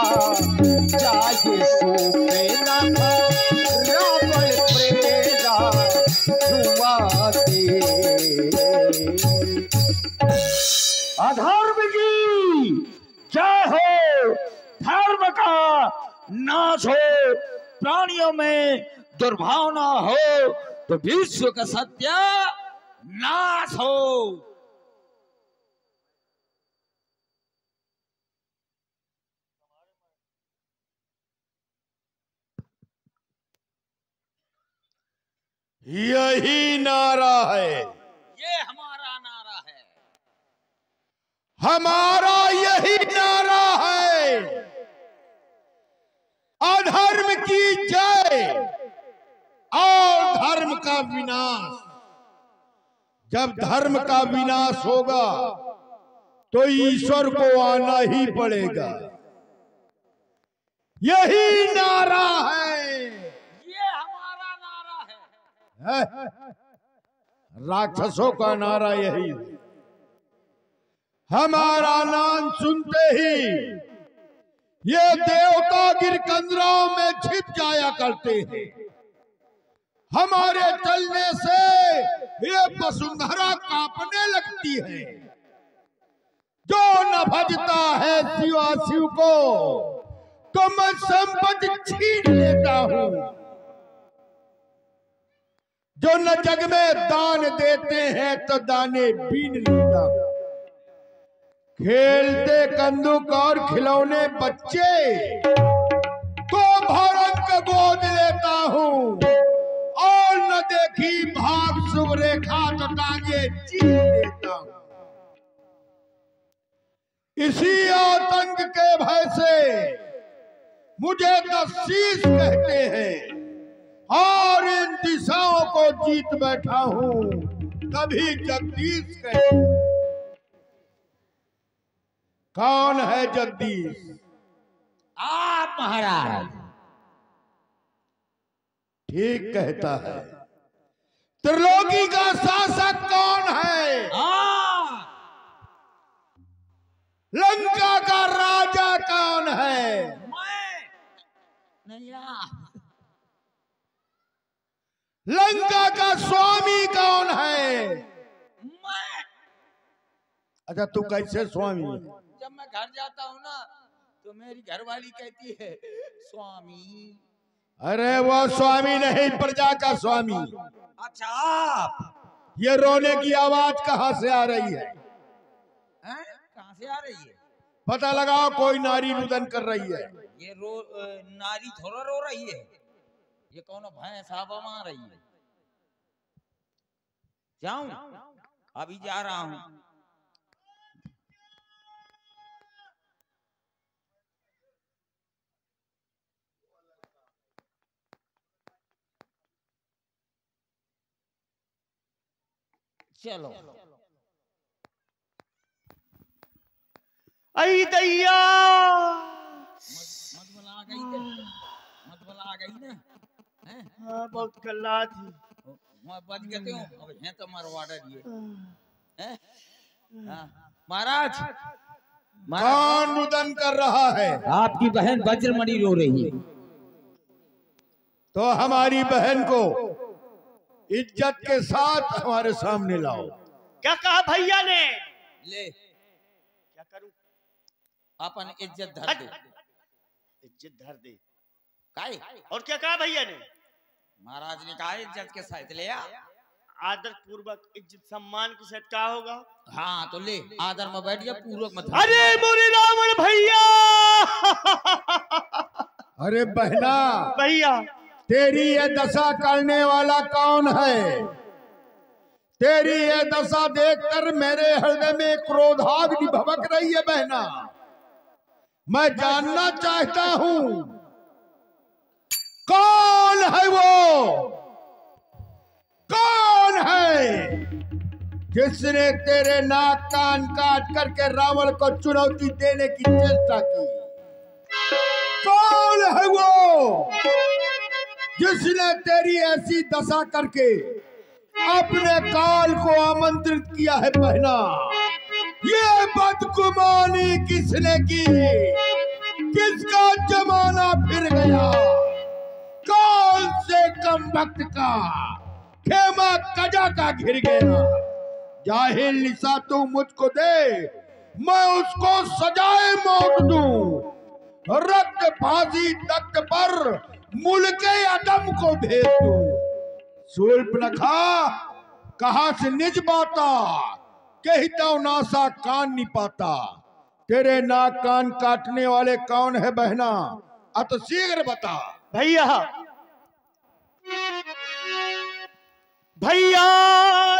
प्रेरा जाए सोपे ना रावण प्रेरा हुआ दे। अधर्म की जय हो, धर्म का नाश हो, प्राणियों में दुर्भावना हो तो विश्व का सत्य नाश हो। यही नारा है, ये हमारा नारा है, हमारा यही नारा है। अधर्म की जय और धर्म का विनाश। जब धर्म का विनाश होगा तो ईश्वर को आना ही पड़ेगा। यही नारा है, ये हमारा नारा है। राक्षसों का नारा यही है। हमारा नाम सुनते ही ये देवता गिरकंदराओं में छिप जाया करते हैं। हमारे चलने से ये वसुंधरा कांपने लगती है। जो न भजता है शिवा शिव को तो मैं संपत्ति छीन लेता हूं। जो न जग में दान देते हैं तो दाने बीन लेता हूं। खेलते कंदुक और खिलौने बच्चे तो भरत को गोद लेता हूं। और न देखी भाग शुभ रेखा तो टांगे चीर देता हूं। इसी आतंक के भय से मुझे शीश कहते हैं और इन दिशाओं को जीत बैठा हूं। कभी जगदीश कहते हैं। कौन है जगदीश? आप महाराज। ठीक कहता है। त्रिलोकी का शासक कौन है? लंका का राजा कौन है? नहीं। लंका का स्वामी कौन है? मैं। अच्छा, तू कैसे स्वामी है? जब मैं घर जाता हूँ ना तो मेरी घरवाली कहती है स्वामी। अरे वो स्वामी नहीं, प्रजा का स्वामी। अच्छा, आप। ये रोने की आवाज कहाँ से आ रही है? कहाँ से आ रही है? पता लगाओ, कोई नारी रुदन कर रही है। ये नारी थोड़ा रो रही है, ये कौन भैंस आवा मार रही है। जाऊं? अभी जा रहा हूं। चलो। आई दैया, मधुबला आ गई थे, मधुबला आ गई ना। हाँ, बहुत कल्ला थी। मैं बच गए हूँ, अब हैं तो मरवाड़ा दिए। महाराज, कौन रुदन कर रहा है? आपकी बहन वज्रमणि रो रही है। तो हमारी बहन को इज्जत के साथ हमारे सामने लाओ। क्या कहा भैया ने? ले, क्या करूं? अपन इज्जत धर दे। इज्जत धर दे? काहे? और क्या कहा भैया ने? महाराज ने कहा इज्जत के साथ ले आ। आदर पूर्वक इज्जत सम्मान के साथ क्या होगा? हाँ तो ले, आदर में बैठ जा, पूर्वक मत। अरे मोरे रावण भैया! अरे बहना, भैया तेरी ये दशा करने वाला कौन है? तेरी ये दशा देखकर मेरे हृदय में क्रोधाग्नि भभक रही है बहना। मैं जानना चाहता हूं कौन है वो? कौन है जिसने तेरे नाक कान काट करके रावण को चुनौती देने की चेष्टा की? कौन है वो जिसने तेरी ऐसी दशा करके अपने काल को आमंत्रित किया है बहना? ये बदगुमानी किसने की? किसका जमाना फिर गया, कौन से कम वक्त का खेमा कजा का घिर गया। जाहिल निशा तू मुझको दे, मैं उसको सजाए मौत दूं। रक्त फांसी तख्त पर मुल्के अदम को भेज दूं। शूर्पणखा कहां से निज बाता, कहता नासा कान नहीं पाता। तेरे नाक कान काटने वाले कौन है बहना, अत शीघ्र बता। भैया भैया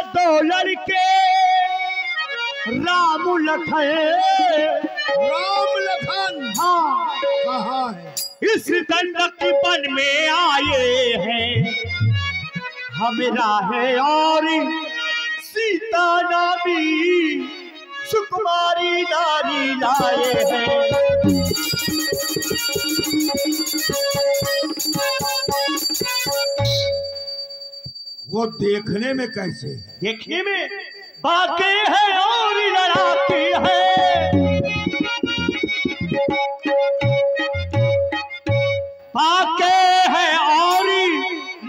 दो लड़के राम लखन। राम लखन हाँ कहाँ है? इस दंडक वन में आए हैं, हमरा है और सीता नामी सुकुमारी नारी लाए हैं। वो देखने में कैसे है? देखने में बाके है और लड़ाके है। बाके है और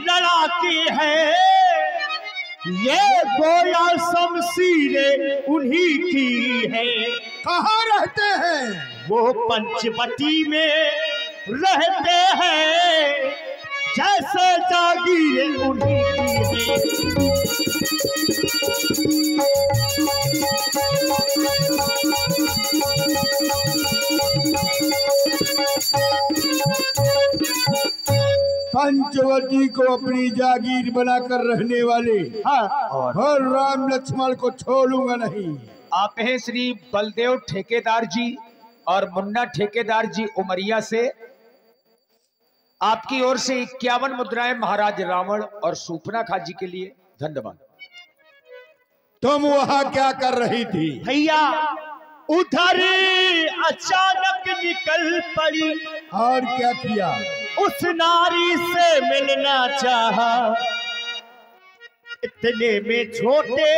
लड़ाके है। ये गोया शमशीरें उन्हीं की है। कहाँ रहते हैं? वो पंचवटी में रहते हैं, जैसे जागीरें उन्हीं की है। पंचवटी को अपनी जागीर बनाकर रहने वाले हाँ, और राम लक्ष्मण को छोड़ूंगा नहीं। आप हैं श्री बलदेव ठेकेदार जी और मुन्ना ठेकेदार जी उमरिया से। आपकी ओर से 51 मुद्राएं महाराज रावण और शूर्पणखा जी के लिए। धन्यवाद। तुम वहाँ क्या कर रही थी? भैया उधर अचानक निकल पड़ी, और क्या किया? उस नारी से मिलना चाहा। इतने में छोटे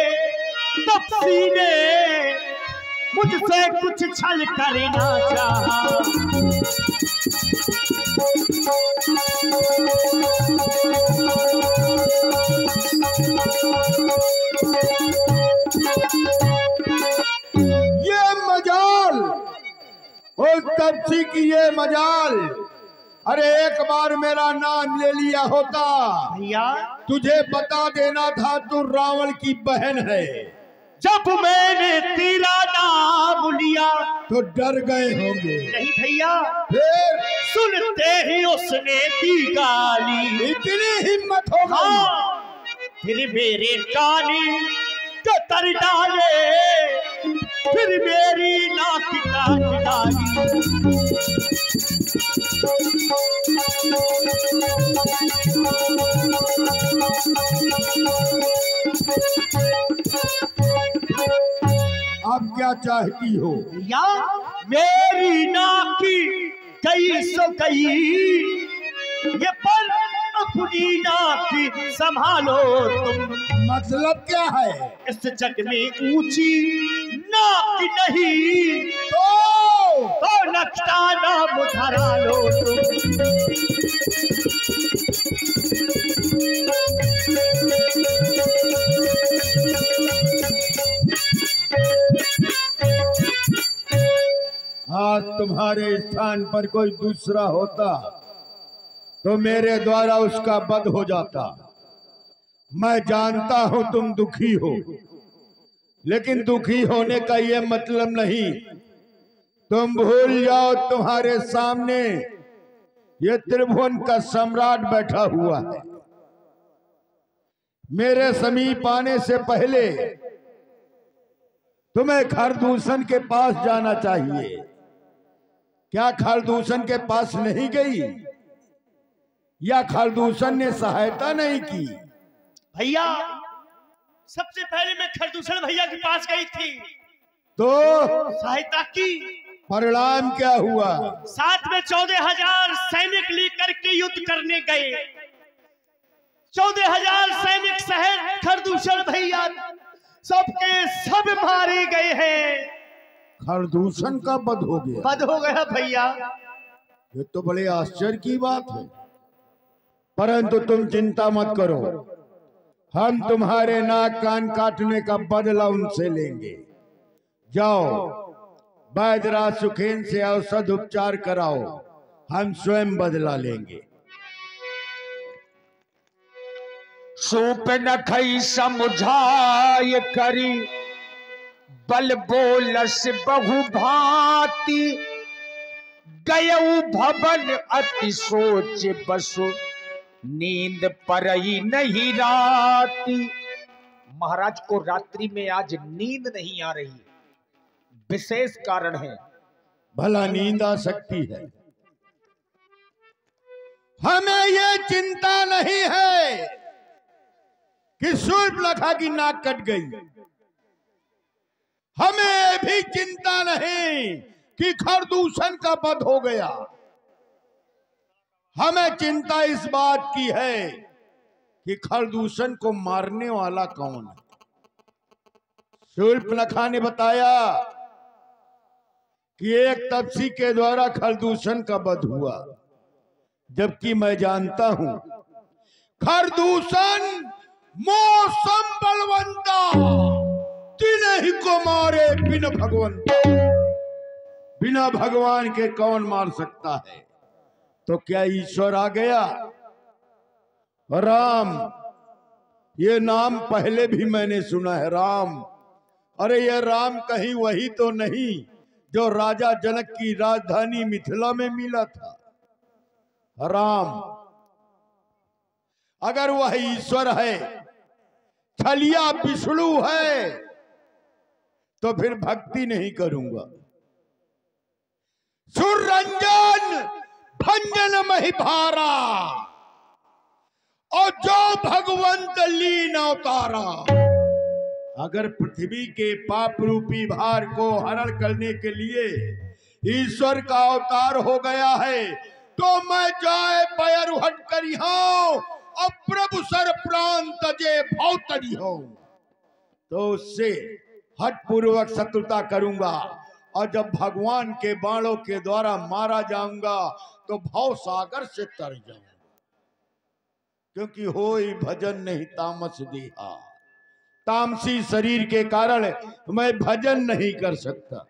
तपसी ने मुझसे कुछ छल करना चाहा। ये मजाल, उस तपसी की ये मजाल। अरे एक बार मेरा नाम ले लिया होता, भैया तुझे बता देना था तू रावण की बहन है। जब मैंने तेरा नाम लिया तो डर गए होंगे। नहीं भैया, फिर सुनते ही उसने दी गाली। इतनी हिम्मत हो गई? हाँ, फिर मेरे कानी कतर डाले, फिर मेरी नाक काट डाली। अब क्या चाहती हो? या मेरी नाकी कई सो कई, ये पर अपनी नाकी संभालो तुम। मतलब क्या है? इस जग में ऊंची नाक नहीं, तो नक्शा नाम धरा लो तुम। आज तुम्हारे स्थान पर कोई दूसरा होता तो मेरे द्वारा उसका वध हो जाता। मैं जानता हूं तुम दुखी हो, लेकिन दुखी होने का ये मतलब नहीं। तुम भूल जाओ तुम्हारे सामने ये त्रिभुवन का सम्राट बैठा हुआ है। मेरे समीप आने से पहले तुम्हें खरदूषण के पास जाना चाहिए। क्या खरदूषण के पास नहीं गई, या खरदूषण ने सहायता नहीं की? भैया सबसे पहले मैं खरदूषण भैया के पास गई थी, तो सहायता की। परिणाम क्या हुआ? साथ में 14,000 सैनिक लेकर के युद्ध करने गए। 14,000 सैनिक शहर खरदूषण भैया सबके सब मारे गए हैं। खरदूषण का वध हो गया। वध हो गया भैया। ये तो बड़े आश्चर्य की बात है, परंतु तुम चिंता मत करो, हम तुम्हारे नाक कान काटने का बदला उनसे लेंगे। जाओ वैद्यराज सुखेन से औषध उपचार कराओ, हम स्वयं बदला लेंगे। सूप न खई समझाय करी, बल बोलस बहु भांति, गयऊ भवन अति सोच बसु, नींद परई नहीं राती। महाराज को रात्रि में आज नींद नहीं आ रही, विशेष कारण है। भला नींद आ सकती है, हमें ये चिंता नहीं है कि शूर्पणखा की नाक कट गई, हमें भी चिंता नहीं कि खरदूषण का वध हो गया। हमें चिंता इस बात की है कि खरदूषण को मारने वाला कौन है। शूर्पणखा ने बताया कि एक तपसी के द्वारा खरदूषण का वध हुआ, जबकि मैं जानता हूं खरदूषण मौसम बलवंता, तिन्हीं को मारे बिना भगवंता। बिना भगवान के कौन मार सकता है? तो क्या ईश्वर आ गया? राम, ये नाम पहले भी मैंने सुना है, राम। अरे ये राम कहीं वही तो नहीं जो राजा जनक की राजधानी मिथिला में मिला था? राम अगर वह ईश्वर है, छलिया विष्णु है, तो फिर भक्ति नहीं करूंगा। सुररंजन भंजन महिभारा, और जो भगवंत लीन अवतारा। अगर पृथ्वी के पाप रूपी भार को हरण करने के लिए ईश्वर का अवतार हो गया है, तो मैं जाए पैर हट करी हूं और प्रभु सर प्राण तजे भौतरी हो, तो उससे हट पूर्वक शत्रुता करूंगा। और जब भगवान के बाणों के द्वारा मारा जाऊंगा तो भव सागर से तर जाऊंगा, क्योंकि होई भजन नहीं तामस देहा। तामसी शरीर के कारण मैं भजन नहीं कर सकता।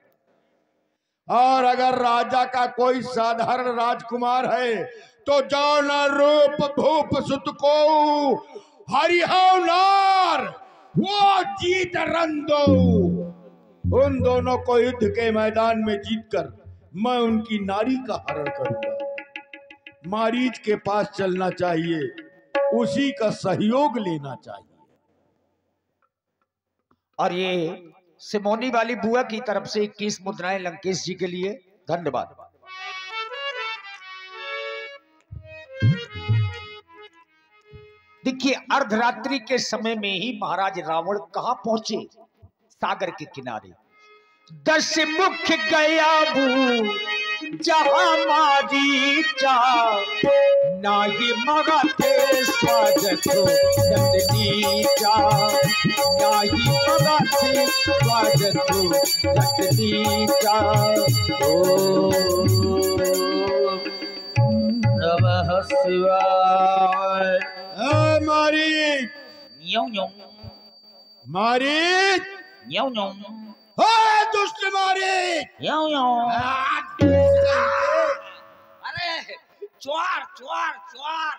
और अगर राजा का कोई साधारण राजकुमार है तो जौन रूप भूप सुत को हरिहौ नार, वो जीत रंदो। उन दोनों को युद्ध के मैदान में जीतकर मैं उनकी नारी का हरण करूंगा। मारीच के पास चलना चाहिए, उसी का सहयोग लेना चाहिए। और ये सिमोनी वाली बुआ की तरफ से 21 मुद्राएं लंकेश जी के लिए, धन्यवाद। देखिए, अर्धरात्रि के समय में ही महाराज रावण कहां पहुंचे? सागर के किनारे। 10 मुख गया भू जहां मारी चा, नाही मराठे स्वागत नंदनी चा, नाही मराठे स्वागत नंदनी चा। नमः शिवाय। मारी न्यों न्यों मारी न्यों न्यों दुष्ट मारी। न्यों न्यों। अरे चोर चोर चोर।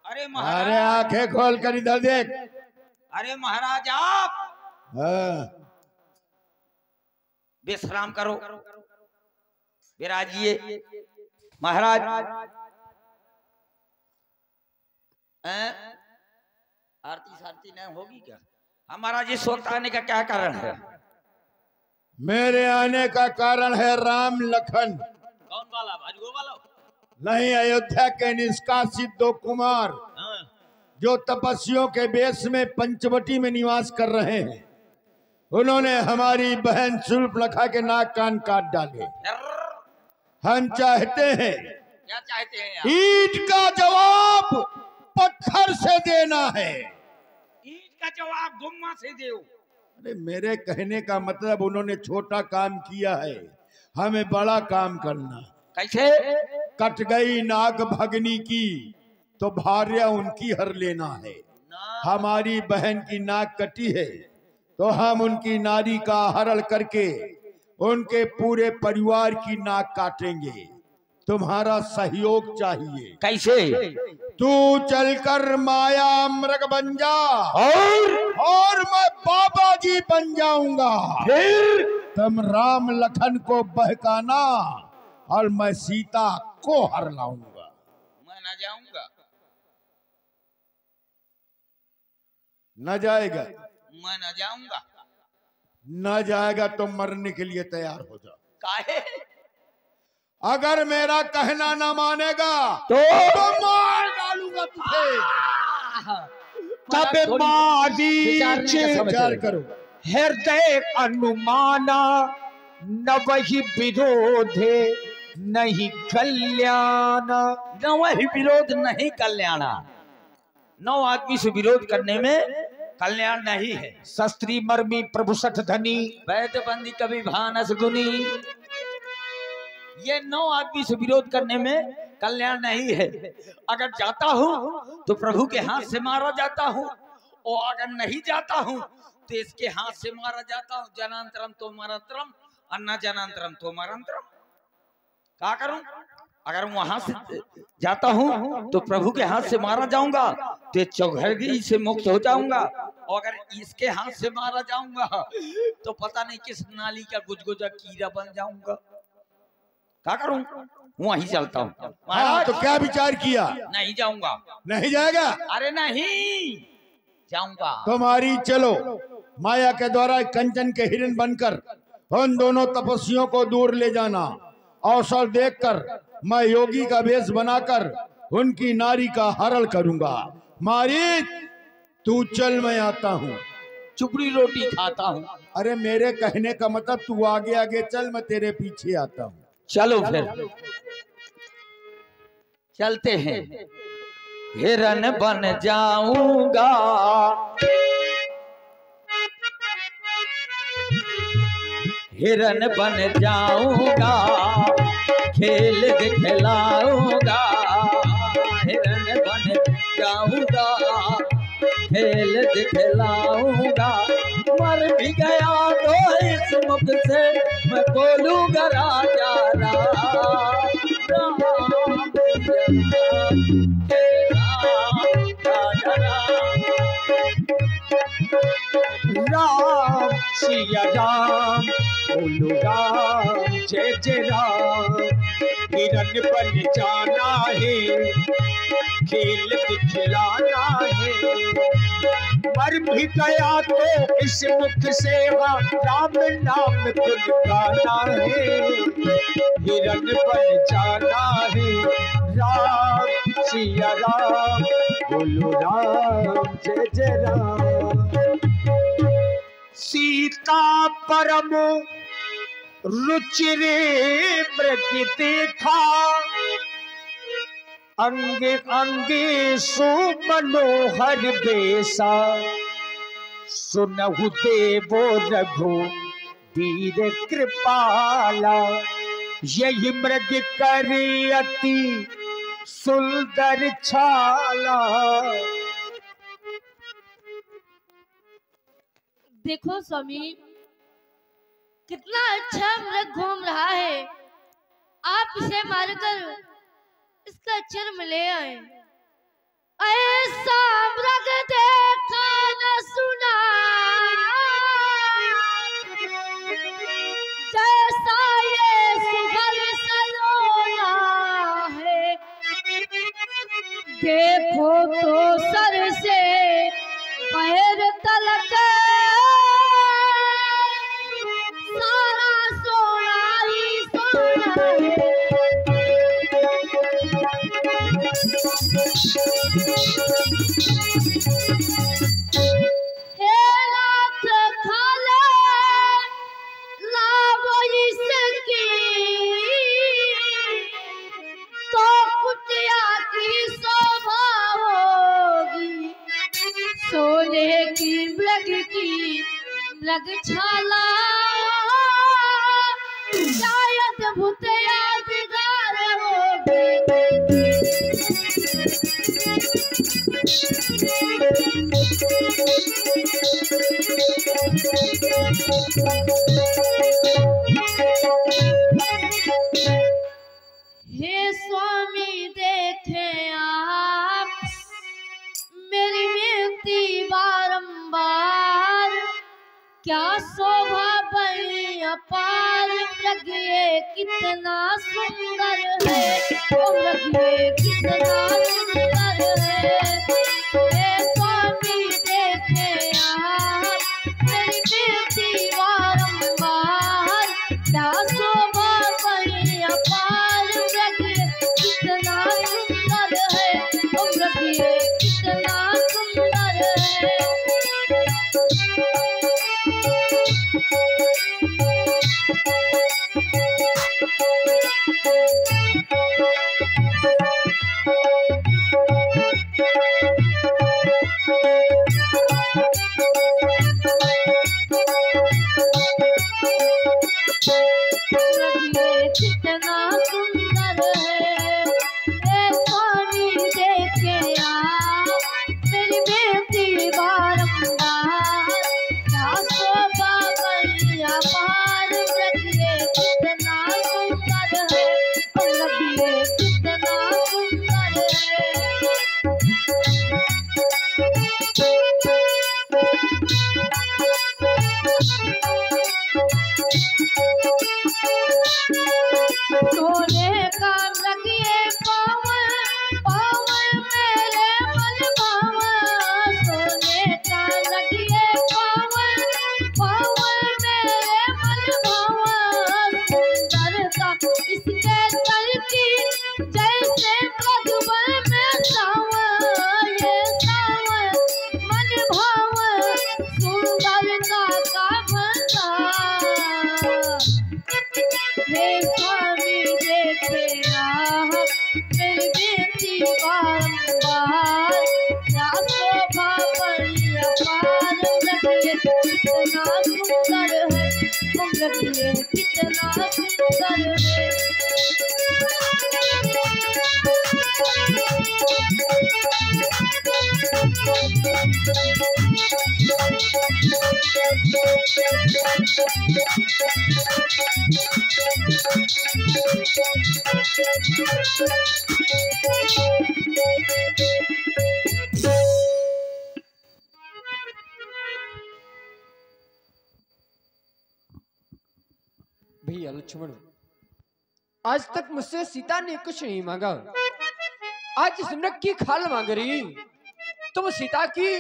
अरे महाराज, अरे आंखें खोल कर इधर देख। अरे महाराज आप हाँ। विश्राम करो, विराजिए। महाराज आरती सारती नहीं होगी क्या? हमारा जिस वक्त आने का क्या कारण है? मेरे आने का कारण है राम लखन। कौन वाला? भाजगो वाला? नहीं, अयोध्या के निष्कासित 2 कुमार जो तपस्वियों के वेश में पंचवटी में निवास कर रहे हैं, उन्होंने हमारी बहन शूर्पणखा के नाक कान काट डाले। हम चाहते हैं, क्या चाहते हैं आप? ईंट का जवाब पत्थर से देना है। ईंट का जवाब गुम्मा से दो। अरे मेरे कहने का मतलब, उन्होंने छोटा काम किया है, हमें बड़ा काम करना। कैसे? कट गई नाग भगनी की तो भार्या उनकी हर लेना है। हमारी बहन की नाक कटी है तो हम उनकी नारी का हरण करके उनके पूरे परिवार की नाक काटेंगे। तुम्हारा सहयोग चाहिए। कैसे? तू चलकर माया मृग बन जा और मैं बाबा जी बन जाऊंगा। फिर तुम राम लखन को बहकाना और मैं सीता को हर लाऊंगा। मैं ना जाऊंगा। न जाएगा? मैं ना जाऊंगा। न जाएगा तो मरने के लिए तैयार हो जा। काहे? अगर मेरा कहना ना मानेगा तो मार डालूंगा तुझे। तब मारीच विचार करो। हृदय अनुमाना न वही विरोधे नहीं कल्याण। न वही विरोध नहीं कल्याण। 9 आदमी से विरोध करने में कल्याण नहीं है। शस्त्री मर्मी प्रभु सठ धनी वैद्य बंदी कभी भानस गुनी। ये 9 आदमी से विरोध करने में कल्याण नहीं है। अगर जाता हूँ तो प्रभु के हाथ से मारा जाता हूँ और अगर नहीं जाता हूँ तो इसके हाथ से मारा जाता हूँ। जनांतरम तो मरंतरम अन्ना जनांतरम तो मरंतरम। क्या करूं? अगर वहां से जाता हूं तो प्रभु के हाथ से मारा जाऊंगा तो चौघरगी से मुक्त हो जाऊंगा और अगर इसके हाथ से मारा जाऊंगा तो पता नहीं किस नाली का गुजगुजा कीड़ा बन जाऊंगा। क्या करूं? वहीं चलता हूं। हाँ, तो क्या विचार किया? नहीं जाऊंगा। नहीं जाएगा? अरे नहीं जाऊंगा। तुम्हारी चलो माया के द्वारा कंचन के हिरण बनकर उन दोनों तपस्वियों को दूर ले जाना। अवसर देखकर मैं योगी का वेश बनाकर उनकी नारी का हरण करूंगा। मारी तू चल, मैं आता हूँ। चुपड़ी रोटी खाता हूँ। अरे मेरे कहने का मतलब तू आगे आगे चल, मैं तेरे पीछे आता हूँ। चलो फिर चलते हैं। हिरन बन जाऊंगा हिरन बन जाऊंगा खेल दिखलाऊंगा। हिरन बन जाऊंगा खेल दिखलाऊंगा। मर भी गया तो इस मुख से मैं बोलूंगा राजा राम राम सिया राम बोलो राम जय जय राम। हिरन बन जाना है खेल दिखलाना है। मर भी गया तो इस मुख से राम नाम गुन गाना है। हिरन बन जाना है राम सिया राम बोलो राम जय जय राम। सीता परम रुचिरे मृग देखा अंगे अंगे सो मनोहर बेसा। सुनहु देवो रघु वीर कृपाला। यही मृग करे अति सुंदर छाला। देखो स्वामी, कितना अच्छा मृग घूम रहा है। आप इसे मारकर इसका चर्म ले आए। ऐसा मृग देखा न सुना जैसा ये सुभग सलोना है। देखो तो सर से पैर तलक सारा सोना ही सोना है। हे नाथ खाले लावो इसकी तो कुटिया की शोभा होगी। सोने की मृग छाला शायद भूत यादगार हे स्वामी देखे आप मेरी विनती बारंबार, क्या शोभा बड़ी अपार, लगे कितना सुंदर है, ओ लगे कितना सुंदर है। हे स्वामी देखे आप मेरी विनती बारंबार, क्या शोभा बड़ी अपार, लगे कितना सुंदर है, ओ लगे कितना सुंदर है। कितना सुंदर है, हे स्वामी देखे आप मेरी बेटी बारंबार, क्या शोभा बड़ी अपार, लगे कितना सुंदर है, लगे कितना सुंदर है। सोने का लगिए पावन, पावन मेरे मन भावन, सोने का लगिए पावन, पावन मेरे मन भावन, सुंदरता इसके तल की जैसे प्रज्वल में सावन, ये सावन मन भावन, सुंदरता का भंडार। हे स्वामी देखे आप मेरी बेटी बारंबार, क्या शोभा बड़ी अपार, लगे कितना सुंदर है, लगे कितना सुंदर है। भैया लक्ष्मण, आज तक मुझसे सीता ने कुछ नहीं मांगा, आज इस नृक की खाल मांग रही। तुम सीता की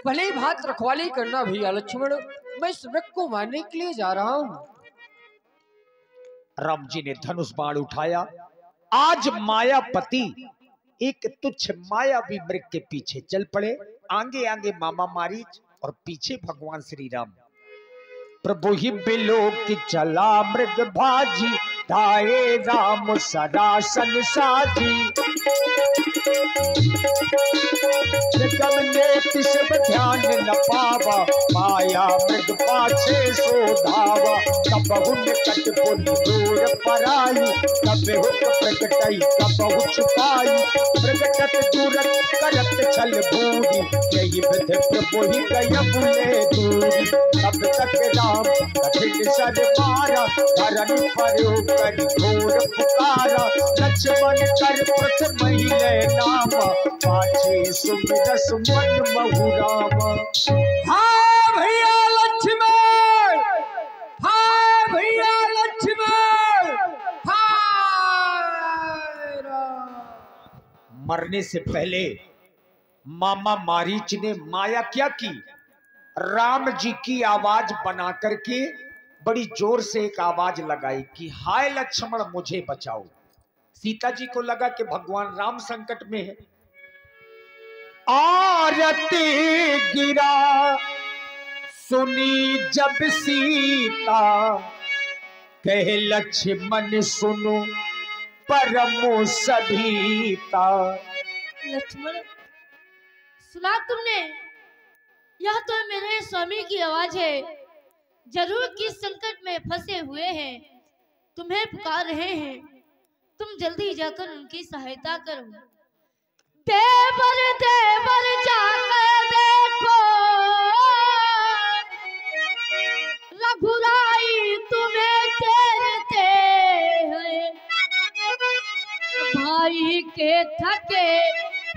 भले भात रखवाली करना भैया लक्ष्मण, मैं इस नृक को मारने के लिए जा रहा हूँ। राम जी ने धनुष बाण उठाया। आज मायापति एक तुच्छ मायावी मृग के पीछे चल पड़े। आगे आगे मामा मारीच और पीछे भगवान श्री राम। प्रभु ही बिलो की चला मृग भाजी, धाये राम सरासन साजी। मृगम ने सब ध्यान न पावा, माया मृग पाछे सो धावा। कबहु निकट पुन दूर पराई, कबहु प्रकटई कबहु छुपाई। प्रकटत दूरत करत छल बूरी, यही विध प्रभु ही कय बुले दूरी। तब तक राम कठिन सर मारा, धरन पर कर घोर पुकारा। लक्ष्मण कर प्रथम हिले नाम, पाछे सुमिरस मन महु राम। हाँ भैया लक्ष्मण, हाँ भैया लक्ष्मण, हाँ राम। मरने से पहले मामा मारीच ने माया क्या की, राम जी की आवाज बना करके बड़ी जोर से एक आवाज लगाई कि हाय लक्ष्मण मुझे बचाओ। सीता जी को लगा कि भगवान राम संकट में है। आरती गिरा सुनी जब सीता, कहे लक्ष्मण सुनो परमो सभीता। लक्ष्मण सुना तुमने, यह तो मेरे स्वामी की आवाज है। जरूर किस संकट में फंसे हुए हैं, तुम्हें पुकार रहे हैं। तुम जल्दी जाकर उनकी सहायता करो। देवर देवर जाकर देखो, भाई के थके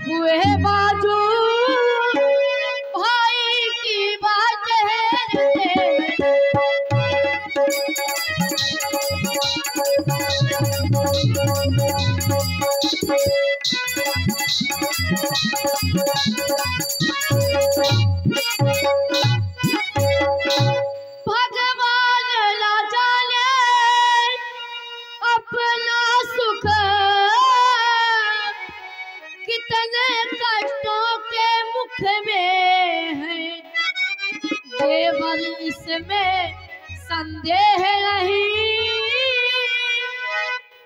हुए बाजू भाई की बात है। भगवान ला जाने अपना सुख कितने कष्टों के मुख में है। देवर इसमें संदेह नहीं,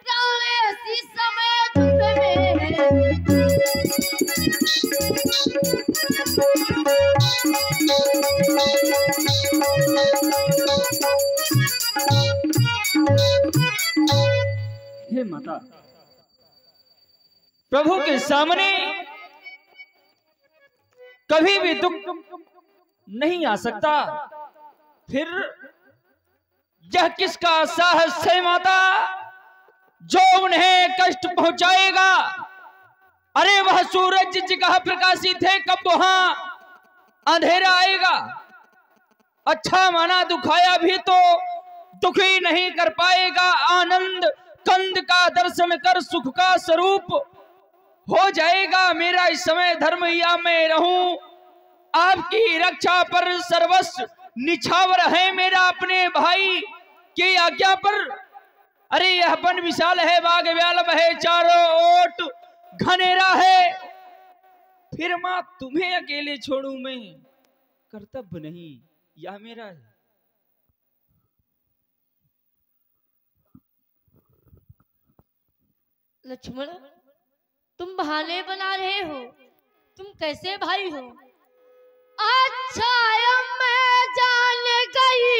प्राण इसी समय दुख में है। हे माता, प्रभु के सामने कभी भी दुख नहीं आ सकता। फिर यह किसका साहस है माता जो उन्हें कष्ट पहुंचाएगा? अरे वह सूरज जगह प्रकाशित है, कब वहां अंधेरा आएगा? अच्छा माना दुखाया भी तो दुखी नहीं कर पाएगा। आनंद कंद का दर्शन कर सुख का स्वरूप हो जाएगा। मेरा इस समय धर्म या मैं रहूं, आपकी रक्षा पर सर्वस्व निछावर है मेरा अपने भाई की आज्ञा पर। अरे यह वन विशाल है, बाग व्यालम है, चारों ओट घनेरा है। फिर मां तुम्हें अकेले छोड़ूं मैं? कर्तव्य नहीं, यह मेरा है। लक्ष्मण, तुम बहाने बना रहे हो। तुम कैसे भाई हो? अच्छा अब मैं जान गई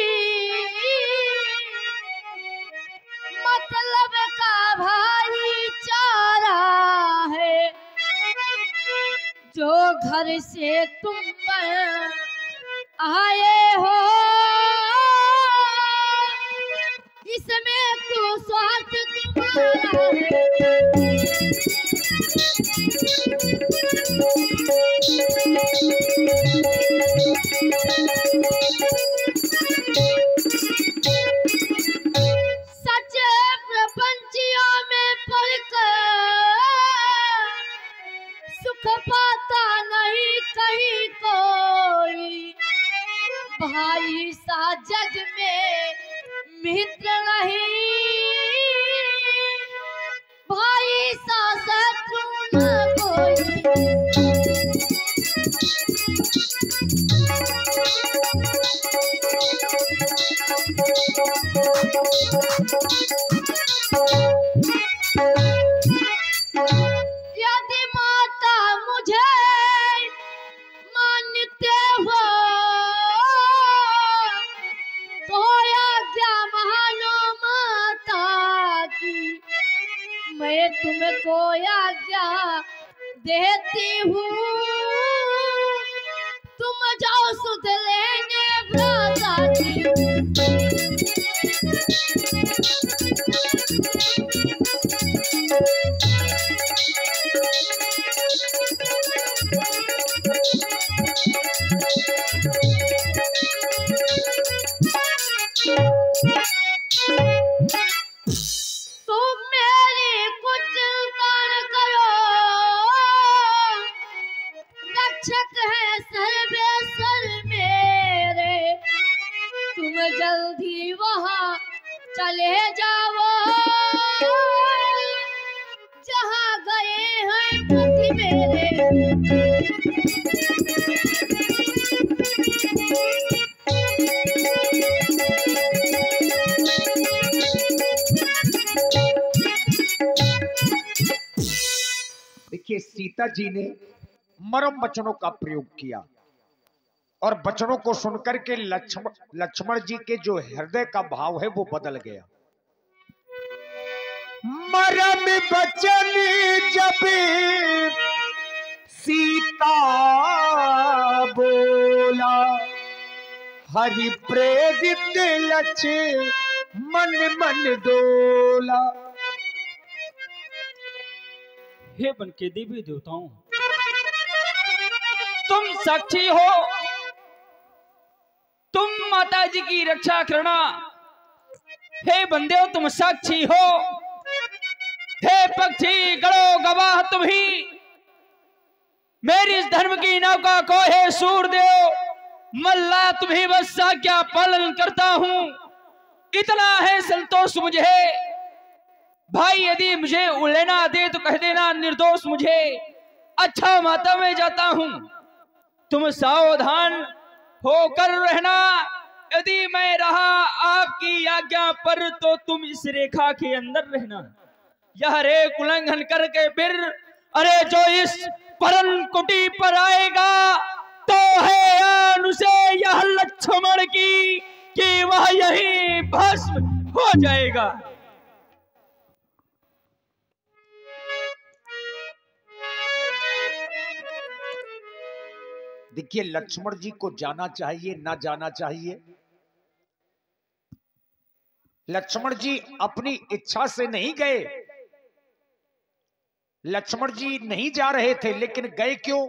मतलब का भाईचारा है। जो घर से तुम पर आए हो इसमें तो स्वार्थ तुम्हारा है। सच प्रपंचियों में पढ़कर सुख पाता नहीं कहीं कोई। भाई सा जग में मित्र नहीं, भाई सा शत्रु न कोई। यदि माता मुझे मानते हो तो आज्ञा मानो माता की। मैं तुमको आज्ञा देती हूँ, तुम जाओ सुध लेने भ्राता की। तुम मेरी कुछ चिंता न करो, रक्षक है सर्वेश्वर मेरे। तुम जल्दी वहाँ चले जाओ जहाँ गए हैं पति मेरे। देखिए, सीता जी ने मरम वचनों का प्रयोग किया और वचनों को सुनकर के लक्ष्मण जी के जो हृदय का भाव है वो बदल गया। मरम वचन जब सीता बोला, हरि प्रेरित लक्ष्मण मन डोला। हे बन के देवी देवताओं, तुम साक्षी हो, तुम माता जी की रक्षा करना। हे बंदे तुम साक्षी हो, हे पक्षी गड़ो गवाह तुम ही। मेरी इस धर्म की नौका को हे सूरदेव, मल्ला तुम्हें बस आज्ञा पालन करता हूं। इतना है संतोष मुझे, भाई यदि मुझे लेना दे तो कह देना निर्दोष मुझे। अच्छा माता मैं जाता हूं, तुम सावधान होकर रहना। यदि मैं रहा आपकी आज्ञा पर तो तुम इस रेखा के अंदर रहना। यह रेख उल्लंघन करके फिर अरे जो इस परम कुटी पर आएगा तो है आन उसे यह लक्ष्मण की कि वह यही भस्म हो जाएगा। देखिए, लक्ष्मण जी को जाना चाहिए ना जाना चाहिए। लक्ष्मण जी अपनी इच्छा से नहीं गए, लक्ष्मण जी नहीं जा रहे थे, लेकिन गए क्यों?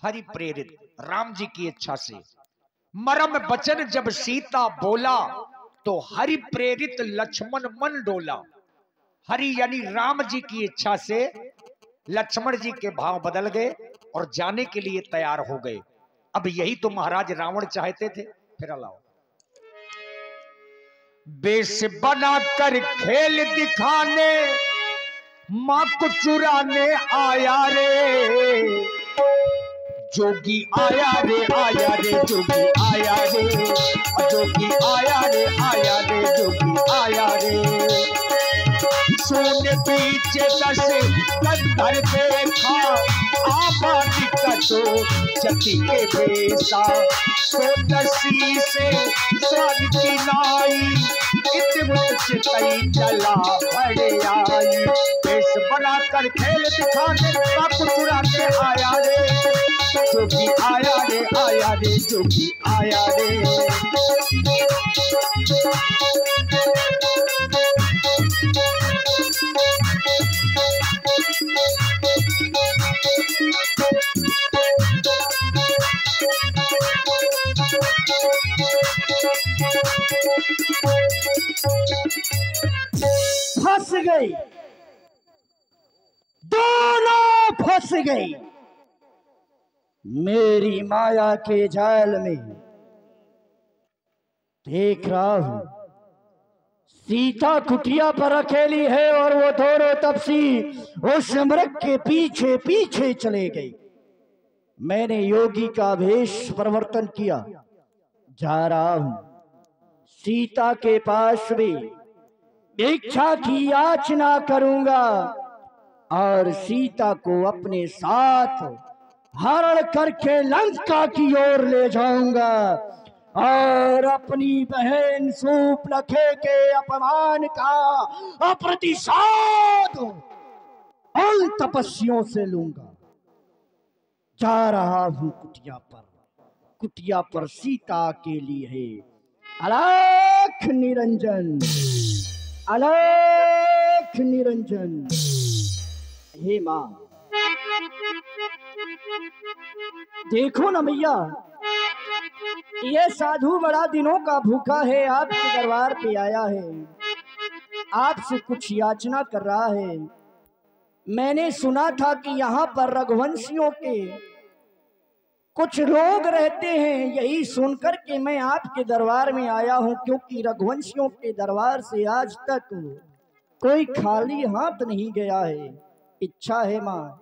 हरि प्रेरित राम जी की इच्छा से। मरम वचन जब सीता बोला तो हरि प्रेरित लक्ष्मण मन डोला। हरि यानी राम जी की इच्छा से लक्ष्मण जी के भाव बदल गए और जाने के लिए तैयार हो गए। अब यही तो महाराज रावण चाहते थे। फिर अलाओ बेश बनाकर खेल दिखाने मां को चुराने आया रे, जोगी आया रे आया रे, जोगी आया रे, जोगी आया रे आया रे, जोगी आया रे। सुन पीछे दस कंधर देखा आबादी का तो जति के बेसा। सोदसी से स्वर्ग की नाई चितई चला बड़े आई। बेस बनाकर खेल दिखाने बापू चुराने आया रे, जोगी आया रे आया रे, जोगी आया रे। फंस गई, दोनों फंस गई मेरी माया के जाल में। देख रहा हूं सीता कुटिया पर अकेली है और वो दोनों तपसी उस मृग के पीछे पीछे चले गए। मैंने योगी का वेश परिवर्तन किया, जा रहा हूं सीता के पास में भिक्षा की याचना करूंगा और सीता को अपने साथ हरण करके लंका की ओर ले जाऊंगा और अपनी बहन सूर्पनखा के अपमान का अप्रतिशोध उन तपस्वियों से लूंगा। जा रहा हूं कुटिया पर सीता के लिए है। अलख निरंजन, अलख निरंजन। हे मां, देखो ना मैया, ये साधु बड़ा दिनों का भूखा है, आपके दरबार पे आया है, आपसे कुछ याचना कर रहा है। मैंने सुना था कि यहाँ पर रघुवंशियों के कुछ लोग रहते हैं, यही सुनकर के मैं आपके दरबार में आया हूँ, क्योंकि रघुवंशियों के दरबार से आज तक कोई खाली हाथ नहीं गया है। इच्छा है माँ